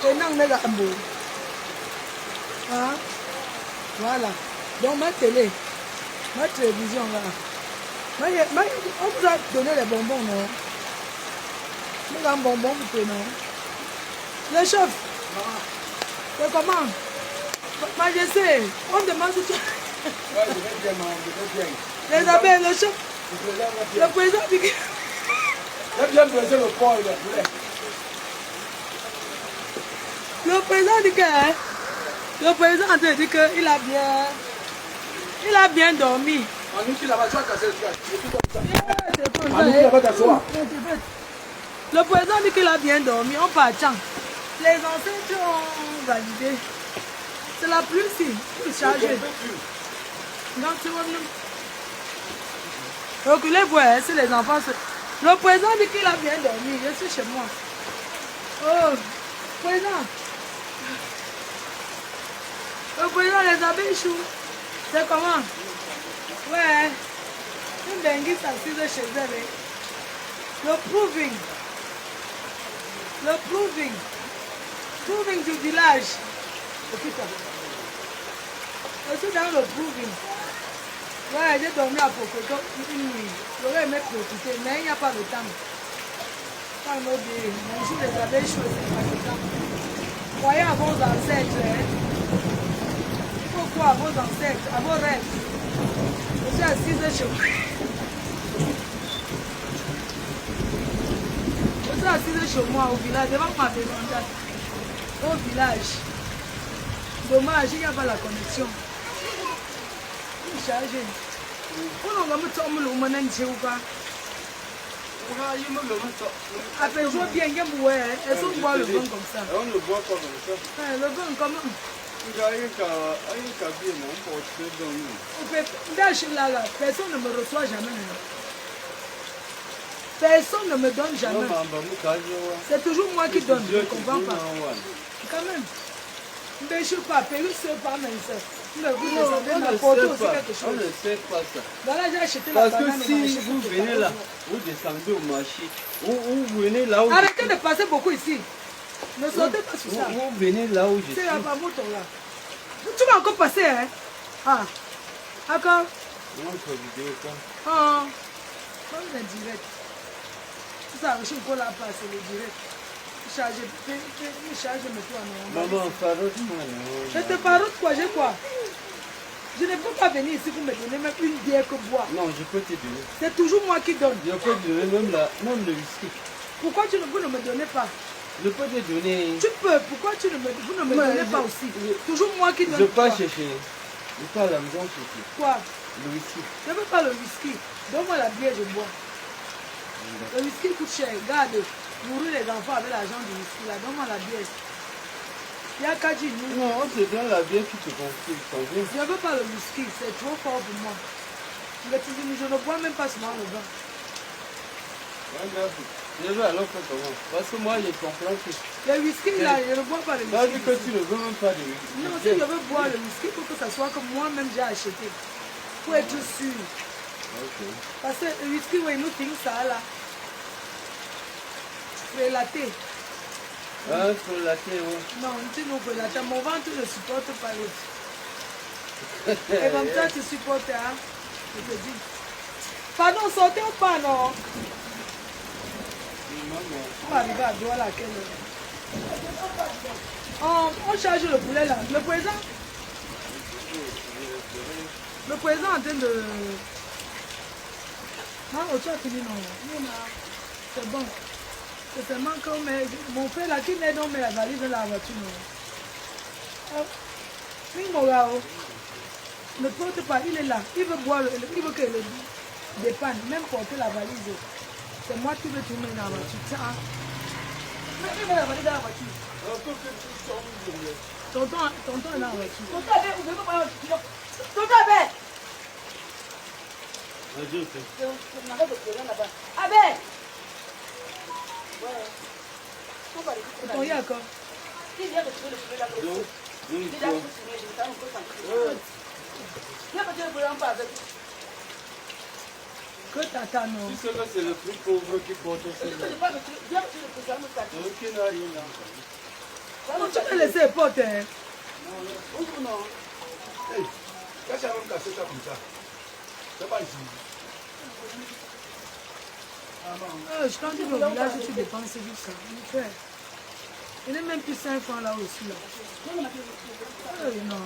Et non, mais hein? Voilà. Donc ma télé, ma télévision là. On vous a donné les bonbons, non? Nous avons bonbons, vous prenez, non? Le chef, c'est comment? Majesté, on demande si tu... Ouais, je vais bien, je vais bien. Les abeilles, le chef, le président dit que... J'ai bien dressé le porc et le poulet. Le président dit que... hein, le président dit qu'il a bien dormi. On nous dit là-bas, tu vas casser le truc. C'est tout comme ça. C'est comme On ça, nous dit là-bas, t'asseoir. Le président dit qu'il a bien dormi, on part. Les ancêtres ont validé. C'est la pluie ici, il chargé. Donc, tu vois, reculez-vous, hein, si les enfants se... Le président dit qu'il a bien dormi, je suis chez moi. Oh, président. Le président, les abeilles chou. C'est comment? Ouais. Une dengue s'assise chez elle. Hein. Le proving. Le proving. Proving du village. Je suis dans le proving. Ouais, j'ai dormi à Pocoto une nuit. J'aurais aimé profiter, mais il n'y a pas le temps. Pas le bien. Même si les abeilles chaudes, c'est pas le temps. Croyez à vos ancêtres. Hein. Il faut croire à vos ancêtres, à vos rêves. Je suis assise chez moi. Je suis assise chez moi au village, devant ma maison. Au village. Dommage, il n'y a pas la connexion. Il est chargé. On va me tomber le moment ou pas. Après, je vois bien qu'il y a elles sont boire le vin comme ça. On ne boit pas comme ça. Le vin comment? Il y a un cas bien, on peut se donner. Là, personne ne me reçoit jamais. Personne ne me donne jamais. C'est toujours moi qui donne, je ne comprends pas. Quand même. Mais je ne suis pas payé, c'est pas même ça. Mais vous on ne sait pas ça. Voilà, j'ai acheté la Parce banane que si vous venez là, vous descendez au marché, vous venez là où... Arrêtez de passer beaucoup ici. Ne sautez pas sur ça. Vous venez là où je suis. C'est la moto là. Tu vas encore passer, hein? Ah. D'accord. Montre vidéo quoi. Ah. Comme le direct. C'est ça, je suis encore là passer le direct. Chargé, me toi, non. Maman, parotte moi, non. Je te parotte quoi, j'ai quoi? Je ne peux pas venir ici pour me donner même une bière que boire. Non, je peux te donner. C'est toujours moi qui donne. Je peux te donner même le whisky. Pourquoi vous ne me donnez pas? Je peux te donner. Tu peux, pourquoi vous ne me donnez pas aussi? Toujours moi qui donne. Je peux chercher. Je peux à la maison chercher. Quoi? Le whisky. Je ne veux pas le whisky. Donne-moi la bière, je bois. Le whisky coûte cher. Regarde, nourrir les enfants avec l'argent du whisky. Là, donne-moi la bière. Il y a qu'à dire nous. Non, on te donne la bière qui te convient. Je ne veux pas le whisky, c'est trop fort pour moi. Je ne bois même pas souvent le vin. Je vais alors faire comment? Parce que moi, je comprends que... Le whisky, là, je ne bois pas le whisky. Ça veut dire que tu ne veux même pas de whisky. Non, si je veux boire le whisky, il faut que ça soit comme moi-même j'ai acheté. Pour être sûr. Ok. Parce que le whisky, oui, nous tenons ça là. Relaté. Ah, sur la thé, oui. Non, tu nous relaté. Mon ventre ne supporte pas l'autre. Et comme ça, tu supportes, hein? Je te dis. Pardon, sortez ou pas, non? On va arriver à droite là, quelle heure? On charge le poulet là. Le président est en train de... Ah, tu as fini, non? C'est bon. C'est seulement que mon frère là, qui met dans la valise de la voiture, non? Ne porte pas, il est là. Il veut boire, il veut que le dépanne, même porter la valise. C'est moi qui veux tourner dans la voiture. Tiens. Mais il met la valise dans la voiture. Tonton est dans la voiture. Tonton avec, vous ne pouvez pas avoir de tonton avec. Vas-y, ok. On arrête de pleurer là-bas. Avec. Ouais. Tonton, il y a encore. Il vient de trouver le poulet là-bas. Il a tout signé, je me sens encore tranquille. Il n'y a pas de problème avec. Que tata non. Tu sais que c'est le plus pauvre qui porte ça. Je ne sais pas, viens, tu le présentes. Ok, n'a rien là. Non, tu peux laisser les potes. Hein. Non. Hey, quand tu as même cassé ça comme ça, c'est pas ici. Je t'en dis, au village, tu dépenses juste ça. Il n'est même plus 5 francs là aussi. Là. Non.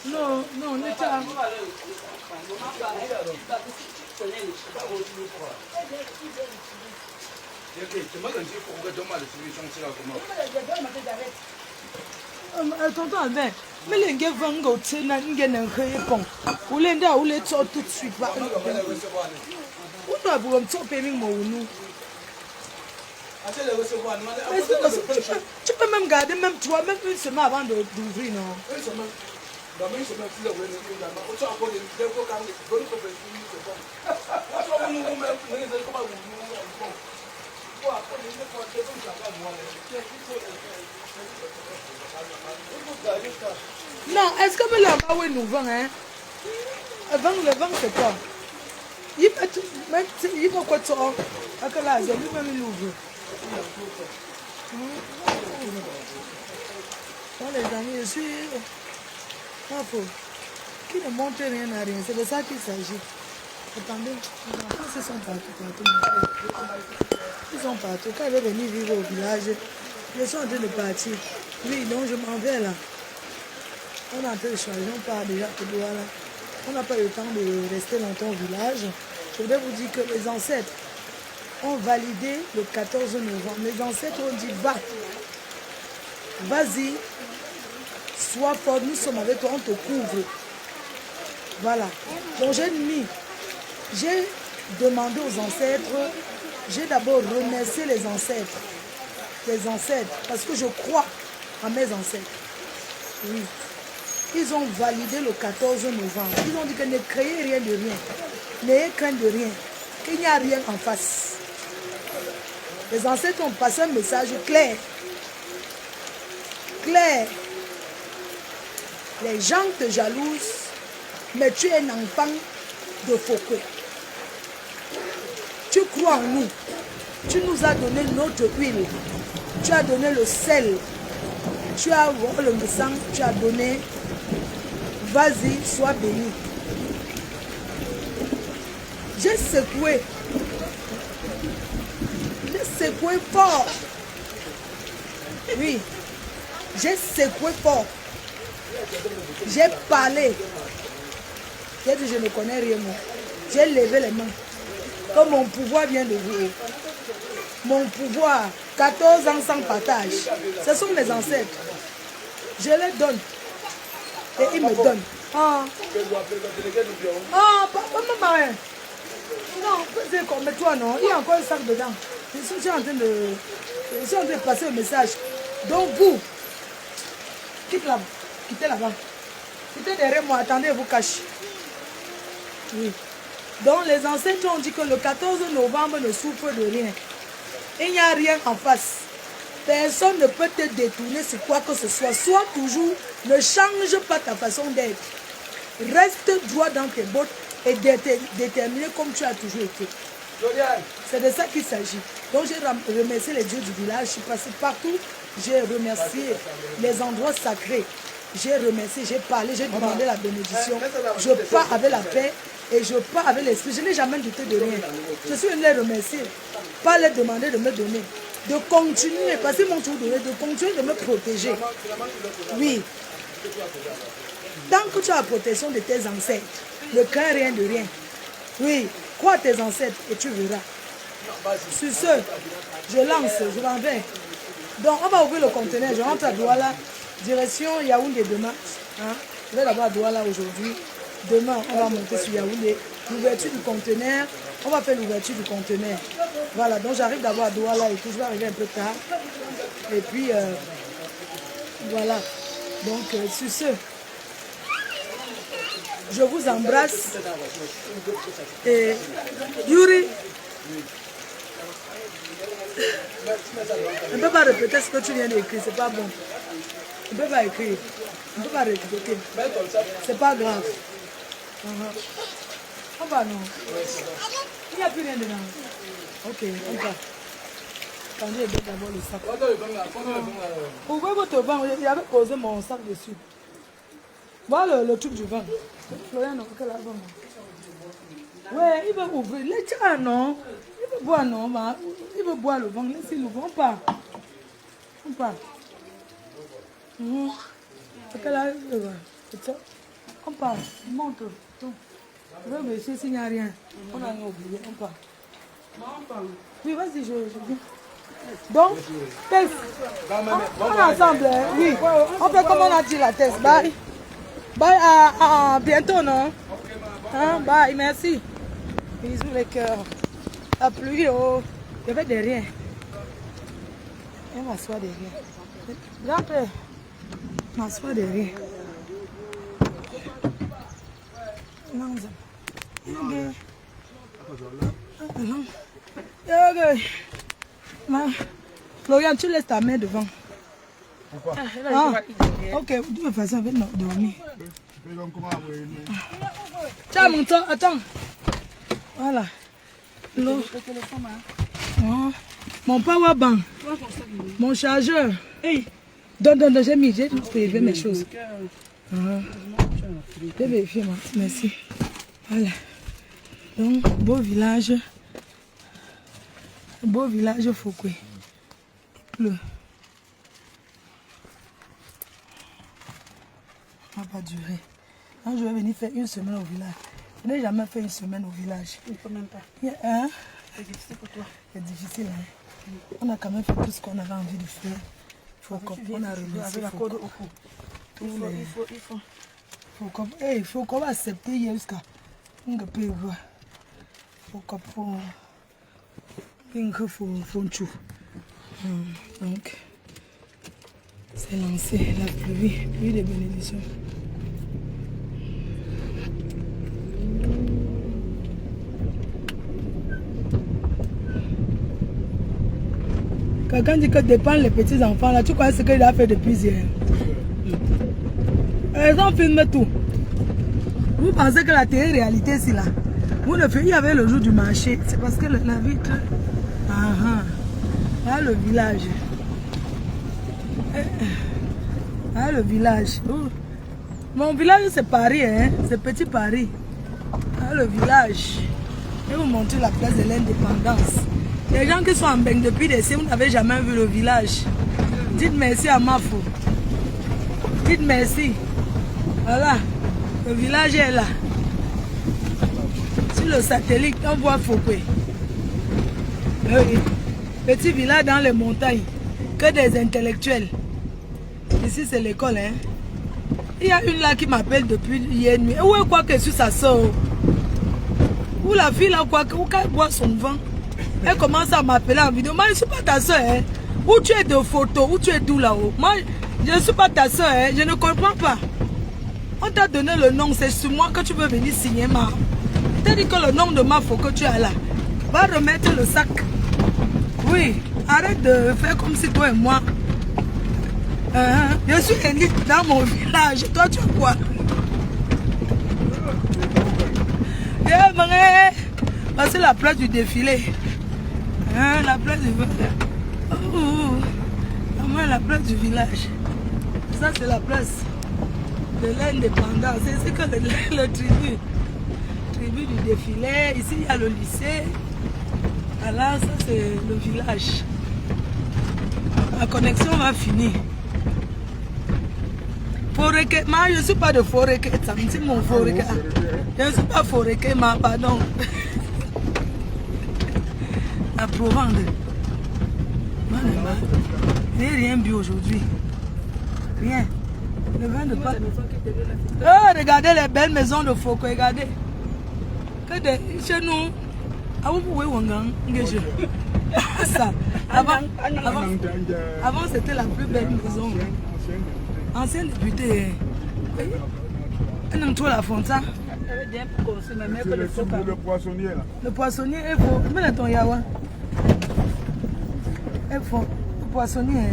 Non, non, on est à... Tonton Albert, mais les gars vont go tu n'as rien bon. Ou les gars ou les tout de suite. Où tu as pour un top paying mon nous? Tu peux même garder même toi, même une semaine avant d'ouvrir, non? Non, est-ce que vous l'avez nous vend, hein? Le vent, c'est quoi? Il va quoi ça? À quel âge? Lui-même, il ouvre. Bon, les amis, je suis... Qui ne montre rien à rien, c'est de ça qu'il s'agit. Attendez, les enfants, ils sont partout. Ils sont partout. Quand ils veulent venir vivre au village, ils sont en train de partir. Oui, donc je m'en vais là. On est en train de changer, on part déjà au Douala. On n'a pas eu le temps de rester longtemps au village. Je voudrais vous dire que les ancêtres ont validé le 14 novembre. Les ancêtres ont dit, va, vas-y, sois fort, nous sommes avec toi, on te couvre. Voilà. Donc j'ai demandé aux ancêtres, j'ai d'abord remercié les ancêtres, parce que je crois à mes ancêtres. Oui. Ils ont validé le 14 novembre. Ils ont dit que ne créez rien de rien. N'ayez crainte de rien. Qu'il n'y a rien en face. Les ancêtres ont passé un message clair. Clair. Les gens te jalousent, mais tu es un enfant de Foko. Tu crois en nous. Tu nous as donné notre huile. Tu as donné le sel. Tu as le sang. Tu as donné. Vas-y, sois béni. J'ai secoué. J'ai secoué fort. Oui. J'ai secoué fort. J'ai parlé. J'ai dit, je ne connais rien. J'ai levé les mains. Comme mon pouvoir vient de vous. Mon pouvoir, 14 ans sans partage. Ce sont mes ancêtres. Je les donne. Et ils me donnent. Pas maman. Non, c'est comme toi, non. Il y a encore un sac dedans. Je suis en train de passer le message. Donc vous, quittez là-bas. Quittez derrière moi, attendez, vous cachez. Oui. Donc les ancêtres ont dit que le 14 novembre ne souffre de rien. Il n'y a rien en face. Personne ne peut te détourner sur quoi que ce soit. Sois toujours, ne change pas ta façon d'être. Reste droit dans tes bottes et déterminé comme tu as toujours été. C'est de ça qu'il s'agit. Donc j'ai remercié les dieux du village. Je suis passée partout. J'ai remercié les endroits sacrés. J'ai remercié, j'ai parlé, j'ai demandé la bénédiction. Je pars avec la paix et je pars avec l'esprit. Je n'ai jamais douté de rien. Je suis venue les remercier. Pas les demander de me donner. De continuer, parce qu'ils m'ont tout donné, de continuer de me protéger. Oui. Tant que tu as la protection de tes ancêtres, ne crains rien de rien. Oui, crois tes ancêtres et tu verras. Sur ce, je lance, je m'en vais. Donc, on va ouvrir le conteneur. Je rentre à Douala, direction Yaoundé demain. Hein? Je vais d'abord à Douala aujourd'hui. Demain, on va monter sur Yaoundé. L'ouverture du conteneur, on va faire l'ouverture du conteneur. Voilà, donc j'arrive d'abord à Douala et tout. Je vais arriver un peu tard. Et puis, voilà. Donc, sur ce, je vous embrasse. Et Yuri, on ne peut pas répéter ce que tu viens d'écrire, c'est pas bon. On ne peut pas écrire. On ne peut pas récupérer. C'est pas grave. On va non. Il n'y a plus rien dedans. Ok, on va. Attendez, je vais d'abord le sac. Ouvrez votre vin. Il avait posé mon sac dessus. Voilà le truc du vin. Florian, non, quel avant. Ouais, il veut ouvrir. Les non. Il veut boire, non. Il veut boire le vin. Laissez-le. On part. On part. On part. Montre. Je vais vérifier s'il n'y a rien. On a oublié. On part. Oui, vas-y, je viens. Donc, test. On est ensemble, hein? Oui. On fait comme on a dit la test. Bye. Bye, à bientôt, non? Hein? Bye, merci. Bisous les cœurs. La pluie, oh. Je vais derrière. Elle m'assoit derrière. Grand-père, m'assoit derrière. Non, Florian, tu laisses ta main devant. Pourquoi? Ok, de toute façon, elle va dormir. Tiens, mon temps, attends. Voilà. L'eau. Oh. Mon power bank. Mon chargeur. Hey. Donne, j'ai mis, j'ai vérifié mes choses. J'ai vérifié, moi. Merci. Voilà. Donc, beau village. Beau village Fokwe. Il pleut. Ça va pas durer. Quand je vais venir faire une semaine au village. Je n'ai jamais fait une semaine au village. Il ne faut même pas. Hein? C'est difficile pour toi. C'est difficile, hein? On a quand même fait tout ce qu'on avait envie de faire. On a remercié. Il faut qu'on va accepter jusqu'à on peut voir. Donc, c'est lancé la pluie de bénédiction. Quelqu'un dit que dépend les petits enfants là, tu crois ce qu'il a fait depuis hier? Ils ont filmé tout. Vous pensez que la télé-réalité c'est là? Vous le faites, il y avait le jour du marché. C'est parce que la vitre. Là le village. Là le village. Mon village c'est Paris, hein? C'est petit Paris. Là le village. Je vais vous montrer la place de l'indépendance. Les gens qui sont en bain depuis des siècles, vous n'avez jamais vu le village. Dites merci à Mafo. Dites merci. Voilà, le village est là. Sur le satellite, on voit Fokwe. Petit village dans les montagnes, que des intellectuels. Ici c'est l'école, hein. Il y a une là qui m'appelle depuis hier nuit. Où est quoi que sur sa soeur? Où la fille là, quoi qu'elle boit son vin? Elle commence à m'appeler en vidéo. Moi, je ne suis pas ta soeur. Hein. Où tu es de photos, où tu es d'où là-haut? Moi, je ne suis pas ta soeur. Hein. Je ne comprends pas. On t'a donné le nom, c'est sur moi que tu veux venir signer ma. Tu as dit que le nom de ma faut que tu as là. Va remettre le sac. Oui, arrête de faire comme si toi et moi. Je suis élite dans mon village. Toi, tu es quoi? C'est la place du défilé. La place du village. La place du village. Ça, c'est la place de l'indépendance. C'est que le tribu du défilé. Ici, il y a le lycée. Alors, ça, c'est le village. La connexion va finir. Foreke, moi, je ne suis pas de Foreke. C'est mon Foreke. Je ne suis pas Foreke, ma pardon. La Provence. Je n'ai rien bu aujourd'hui. Rien. Le vin de Pâques. Oh, regardez les belles maisons de Fokwe. Regardez. Chez nous, vous pouvez ça. Avant c'était la plus belle maison. Ancien député. Elle aime trop la fontaine. Le poissonnier là. Le poissonnier est faux. Mais ton yawa. Est faux. Le poissonnier.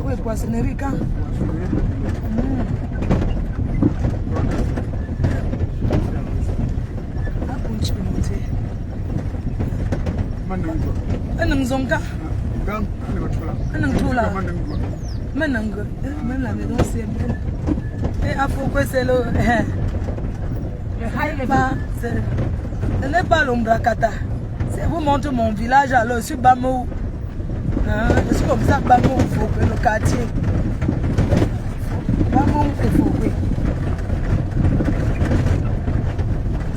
Oui, poissonnerie quand? Enang zonga. Enang tula. Menang. Men la maison c'est bien. Et à pourquoi c'est le ce n'est pas l'Ombrakata. C'est vous montre mon village alors je suis Bamou. Je suis comme ça Bamou faut que le quartier. Bamou il faut que.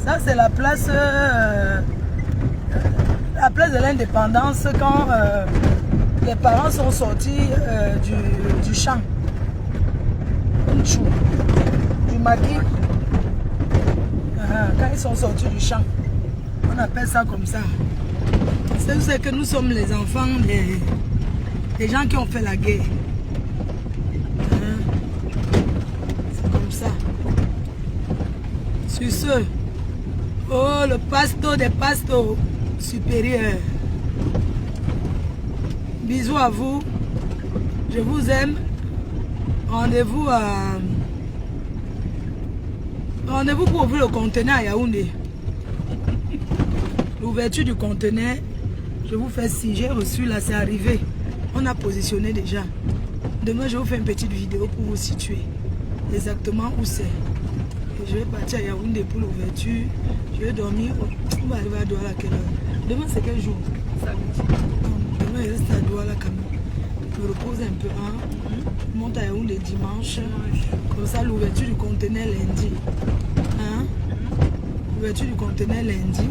Ça c'est la place de l'indépendance quand les parents sont sortis du champ. Du maquis. Quand ils sont sortis du champ. On appelle ça comme ça. C'est que nous sommes les enfants des gens qui ont fait la guerre. C'est comme ça. Sur ce, oh le pasto des pastos supérieurs. Bisous à vous. Je vous aime. Rendez-vous pour ouvrir le conteneur à Yaoundé. L'ouverture du conteneur, je vous fais si j'ai reçu là, c'est arrivé. On a positionné déjà. Demain, je vous fais une petite vidéo pour vous situer exactement où c'est. Je vais partir à Yaoundé pour l'ouverture. Je vais dormir. On va arriver à Douala à quelle heure? Demain, c'est quel jour? Samedi. Demain, je reste à Douala quand même. Je me repose un peu. Je monte à Yaoundé dimanche. Comme ça, l'ouverture du conteneur lundi. L'ouverture du conteneur lundi.